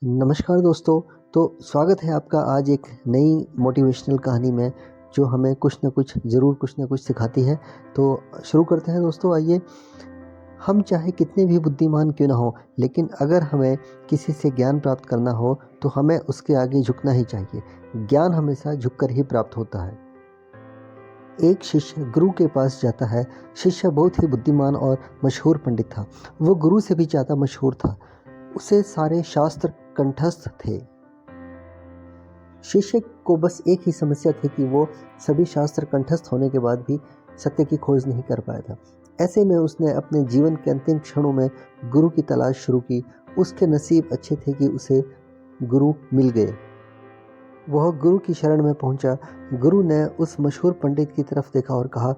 नमस्कार दोस्तों। तो स्वागत है आपका आज एक नई मोटिवेशनल कहानी में जो हमें कुछ न कुछ सिखाती है। तो शुरू करते हैं दोस्तों। आइए, हम चाहे कितने भी बुद्धिमान क्यों ना हो, लेकिन अगर हमें किसी से ज्ञान प्राप्त करना हो तो हमें उसके आगे झुकना ही चाहिए। ज्ञान हमेशा झुककर ही प्राप्त होता है। एक शिष्य गुरु के पास जाता है। शिष्य बहुत ही बुद्धिमान और मशहूर पंडित था। वो गुरु से भी ज़्यादा मशहूर था। उसे सारे शास्त्र कंठस्थ थे। शिष्य को बस एक ही समस्या थी कि वो सभी शास्त्र कंठस्थ होने के बाद भी सत्य की खोज नहीं कर पाया था। ऐसे में उसने अपने जीवन के अंतिम क्षणों में गुरु की तलाश शुरू की। उसके नसीब अच्छे थे कि उसे गुरु मिल गए। वह गुरु की शरण में पहुंचा। गुरु ने उस मशहूर पंडित की तरफ देखा और कहा,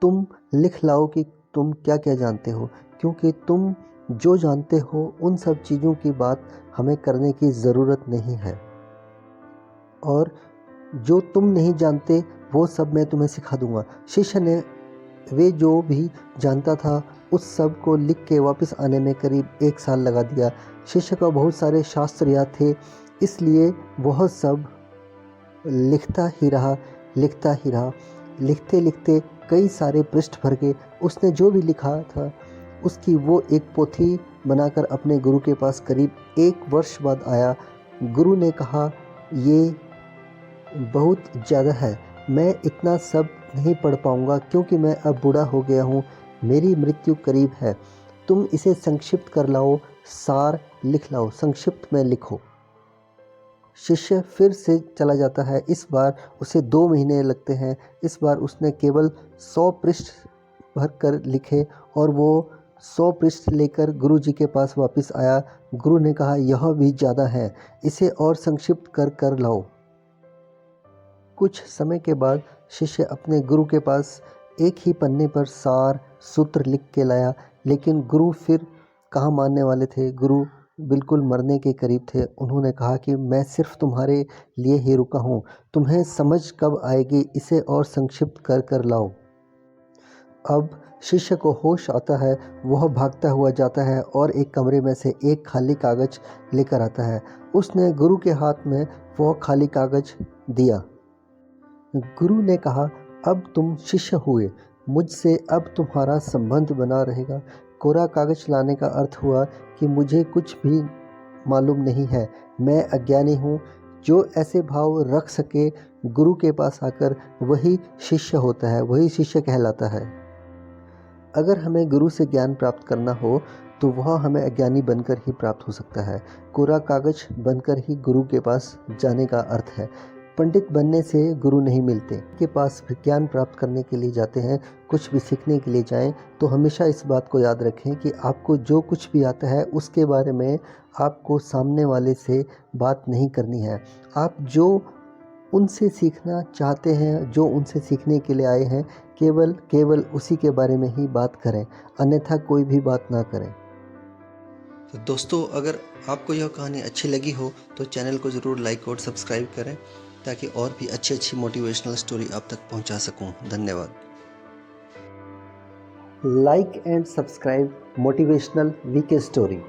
तुम लिख लाओ कि तुम क्या क्या जानते हो, क्योंकि तुम जो जानते हो उन सब चीज़ों की बात हमें करने की ज़रूरत नहीं है, और जो तुम नहीं जानते वो सब मैं तुम्हें सिखा दूंगा। शिष्य ने वे जो भी जानता था उस सब को लिख के वापस आने में करीब 1 साल लगा दिया। शिष्य को बहुत सारे शास्त्र याद थे, इसलिए वह सब लिखता ही रहा। लिखते लिखते कई सारे पृष्ठ भर गए। उसने जो भी लिखा था उसकी वो एक पोथी बनाकर अपने गुरु के पास करीब 1 वर्ष बाद आया। गुरु ने कहा, ये बहुत ज़्यादा है, मैं इतना सब नहीं पढ़ पाऊँगा क्योंकि मैं अब बूढ़ा हो गया हूँ, मेरी मृत्यु करीब है। तुम इसे संक्षिप्त कर लाओ, सार लिख लाओ, संक्षिप्त में लिखो। शिष्य फिर से चला जाता है। इस बार उसे 2 महीने लगते हैं। इस बार उसने केवल 100 पृष्ठ भर कर लिखे और वो 100 पृष्ठ लेकर गुरु जी के पास वापस आया। गुरु ने कहा, यह भी ज़्यादा है, इसे और संक्षिप्त कर लाओ। कुछ समय के बाद शिष्य अपने गुरु के पास एक ही पन्ने पर सार सूत्र लिख के लाया, लेकिन गुरु फिर कहाँ मानने वाले थे। गुरु बिल्कुल मरने के करीब थे। उन्होंने कहा कि मैं सिर्फ तुम्हारे लिए ही रुका हूँ, तुम्हें समझ कब आएगी, इसे और संक्षिप्त कर लाओ। अब शिष्य को होश आता है। वह भागता हुआ जाता है और एक कमरे में से एक खाली कागज लेकर आता है। उसने गुरु के हाथ में वह खाली कागज दिया। गुरु ने कहा, अब तुम शिष्य हुए, मुझसे अब तुम्हारा संबंध बना रहेगा। कोरा कागज लाने का अर्थ हुआ कि मुझे कुछ भी मालूम नहीं है, मैं अज्ञानी हूँ। जो ऐसे भाव रख सके गुरु के पास आकर, वही शिष्य होता है, वही शिष्य कहलाता है। अगर हमें गुरु से ज्ञान प्राप्त करना हो तो वह हमें अज्ञानी बनकर ही प्राप्त हो सकता है। कोरा कागज बनकर ही गुरु के पास जाने का अर्थ है। पंडित बनने से गुरु नहीं मिलते। के पास ज्ञान प्राप्त करने के लिए जाते हैं, कुछ भी सीखने के लिए जाएं, तो हमेशा इस बात को याद रखें कि आपको जो कुछ भी आता है उसके बारे में आपको सामने वाले से बात नहीं करनी है। आप जो उनसे सीखना चाहते हैं, जो उनसे सीखने के लिए आए हैं, केवल उसी के बारे में ही बात करें, अन्यथा कोई भी बात ना करें। तो दोस्तों, अगर आपको यह कहानी अच्छी लगी हो तो चैनल को ज़रूर लाइक और सब्सक्राइब करें, ताकि और भी अच्छी मोटिवेशनल स्टोरी आप तक पहुंचा सकूं। धन्यवाद। लाइक एंड सब्सक्राइब मोटिवेशनल वीके स्टोरी।